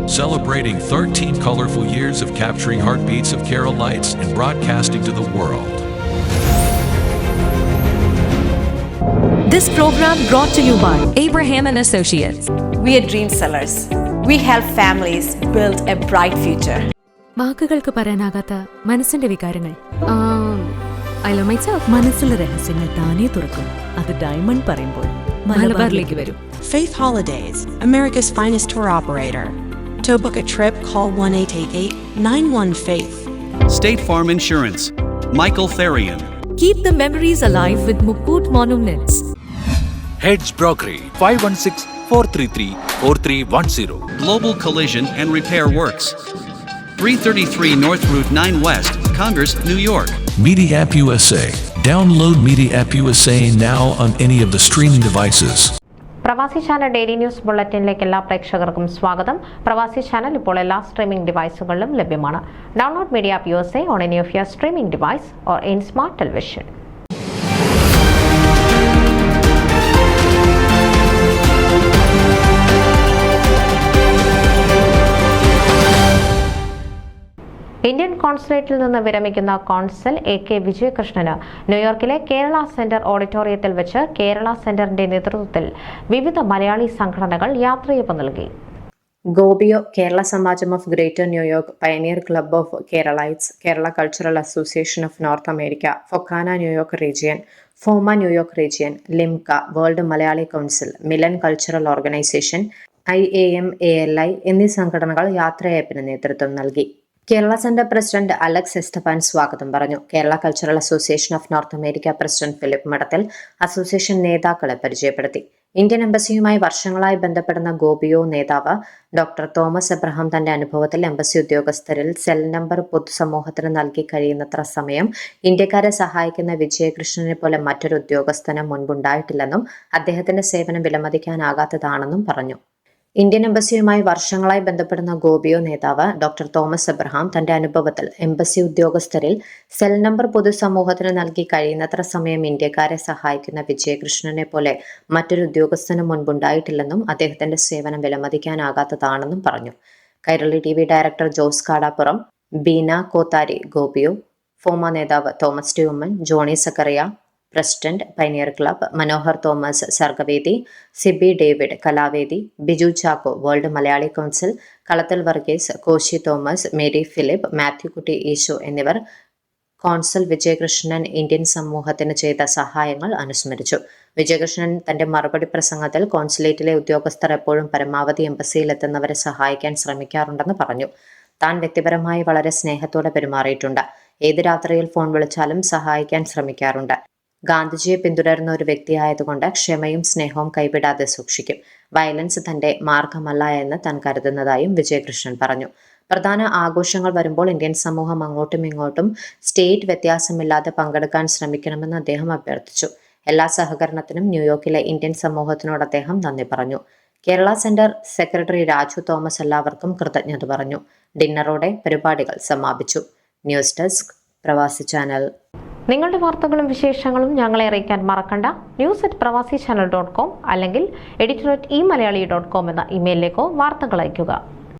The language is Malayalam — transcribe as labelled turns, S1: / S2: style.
S1: celebrating 13 colorful years of capturing heartbeats of Keralites and broadcasting to the world.
S2: This program brought to you by Abraham and Associates.
S3: We are dream sellers. We help families build a bright future.
S2: വാക്കുകൾക്ക് പറയാനാകാത്ത മനസ്സിന്റെ വികാരങ്ങൾ. I love myself. മനസ്സിലെ രഹസ്യങ്ങൾ താനേ തുറക്കും. അത് ഡയമണ്ട് പറയുമ്പോൾ മലബാറിലേക്ക് വരും.
S4: Faith Holidays, America's finest tour operator. To book a trip, call 1-888-91-FAITH.
S5: State Farm Insurance, Michael Therian.
S2: Keep the memories alive with Mukut Monuments.
S6: Heads Brokery 516-433-4310.
S5: Global Collision and Repair Works, 333 North Route 9 West, Congress, New York.
S1: Media App USA. Download Media App USA now on any of the streaming devices.
S7: പ്രവാസി ചാനൽ ഡെയിലി ന്യൂസ് ബുള്ളറ്റിനിലേക്ക് എല്ലാ പ്രേക്ഷകർക്കും സ്വാഗതം. പ്രവാസി ചാനൽ ഇപ്പോൾ എല്ലാ സ്ട്രീമിംഗ് ഡിവൈസുകളിലും ലഭ്യമാണ്. Download media app USA on any of your streaming device or in smart television. Indian കോൺസുലേറ്റിൽ നിന്ന് വിരമിക്കുന്ന കോൺസൽ AK വിജയകൃഷ്ണന് ന്യൂയോർക്കിലെ കേരള സെന്റർ ഓഡിറ്റോറിയത്തിൽ വെച്ച് കേരള സെന്ററിന്റെ നേതൃത്വത്തിൽ വിവിധ മലയാളി സംഘടനകൾ യാത്രയയപ്പ് നൽകി.
S8: GOPIO, Kerala Samajam of greater New York, pioneer club of Keralites, Kerala cultural association of North America, FOKANA New York region, FOMAA New York region, LIMCA, world Malayali council, Milan cultural organization, IAMALI എന്നീ സംഘടനകൾ യാത്രയയപ്പിന് നേതൃത്വം നൽകി. Kerala centre president Alex Estappan സ്വാഗതം പറഞ്ഞു. Kerala cultural association of North America president Philip Madathil association നേതാക്കളെ പരിചയപ്പെടുത്തി. ഇന്ത്യൻ എംബസിയുമായി വർഷങ്ങളായി ബന്ധപ്പെടുന്ന ഗോപിയോ നേതാവ് ഡോക്ടർ തോമസ് എബ്രഹാം തന്റെ അനുഭവത്തിൽ എംബസി ഉദ്യോഗസ്ഥരിൽ സെൽ നമ്പർ പൊതുസമൂഹത്തിന് നൽകി കഴിയുന്നത്ര സമയം ഇന്ത്യക്കാരെ സഹായിക്കുന്ന വിജയകൃഷ്ണനെ പോലെ മറ്റൊരു ഉദ്യോഗസ്ഥന് മുൻപുണ്ടായിട്ടില്ലെന്നും അദ്ദേഹത്തിന്റെ സേവനം വിലമതിക്കാനാകാത്തതാണെന്നും പറഞ്ഞു. ഇന്ത്യൻ എംബസിയുമായി വർഷങ്ങളായി ബന്ധപ്പെടുന്ന ഗോപിയോ നേതാവ് ഡോക്ടർ തോമസ് എബ്രഹാം തന്റെ അനുഭവത്തിൽ എംബസി ഉദ്യോഗസ്ഥരിൽ സെൽ നമ്പർ പൊതുസമൂഹത്തിന് നൽകി കഴിയുന്നത്ര സമയം ഇന്ത്യക്കാരെ സഹായിക്കുന്ന വിജയകൃഷ്ണനെ പോലെ മറ്റൊരു ഉദ്യോഗസ്ഥന് മുൻപുണ്ടായിട്ടില്ലെന്നും അദ്ദേഹത്തിന്റെ സേവനം വിലമതിക്കാനാകാത്തതാണെന്നും പറഞ്ഞു. Kairali TV director Jose Kadappuram, Beena Kothari GOPIO, FOMAA നേതാവ് Thomas T Oommen, Johnny Zacharia president pioneer club, Manohar Thomas Sargavedi, Siby David Kalavedi, Biju Chacko world Malayali council, Kalathil Varghese, Koshy Thomas, Mary Philip, Mathew Kutty Esho എന്നിവർ കോൺസൽ വിജയകൃഷ്ണൻ ഇന്ത്യൻ സമൂഹത്തിന് ചെയ്ത സഹായങ്ങൾ അനുസ്മരിച്ചു. വിജയകൃഷ്ണൻ തന്റെ മറുപടി പ്രസംഗത്തിൽ കോൺസുലേറ്റിലെ ഉദ്യോഗസ്ഥർ എപ്പോഴും പരമാവധി എംബസിയിലെത്തുന്നവരെ സഹായിക്കാൻ ശ്രമിക്കാറുണ്ടെന്ന് പറഞ്ഞു. താൻ വ്യക്തിപരമായി വളരെ സ്നേഹത്തോടെ പെരുമാറിയിട്ടുണ്ട്. ഏത് രാത്രിയിൽ ഫോൺ വിളിച്ചാലും സഹായിക്കാൻ ശ്രമിക്കാറുണ്ട്. ഗാന്ധിജിയെ പിന്തുടരുന്ന ഒരു വ്യക്തിയായതുകൊണ്ട് ക്ഷമയും സ്നേഹവും കൈവിടാതെ സൂക്ഷിക്കും. വയലൻസ് തന്റെ മാർഗമല്ല എന്ന് താൻ കരുതുന്നതായും വിജയകൃഷ്ണൻ പറഞ്ഞു. പ്രധാന ആഘോഷങ്ങൾ വരുമ്പോൾ ഇന്ത്യൻ സമൂഹം അങ്ങോട്ടും ഇങ്ങോട്ടും സ്റ്റേറ്റ് വ്യത്യാസമില്ലാതെ പങ്കെടുക്കാൻ ശ്രമിക്കണമെന്ന് അദ്ദേഹം അഭ്യർത്ഥിച്ചു. എല്ലാ സഹകരണത്തിനും ന്യൂയോർക്കിലെ ഇന്ത്യൻ സമൂഹത്തിനോട് അദ്ദേഹം നന്ദി പറഞ്ഞു. Kerala centre secretary Raju Thomas എല്ലാവർക്കും കൃതജ്ഞത പറഞ്ഞു. ഡിന്നറോടെ പരിപാടികൾ സമാപിച്ചു. ന്യൂസ് ഡെസ്ക്, പ്രവാസി ചാനൽ.
S7: നിങ്ങളുടെ വാർത്തകളും വിശേഷങ്ങളും ഞങ്ങളെ അറിയിക്കാൻ മറക്കണ്ട. news@pravasichannel.com അല്ലെങ്കിൽ editor@eMalayali.com എന്ന ഇമെയിലിലേക്കോ വാർത്തകൾ അയയ്ക്കുക.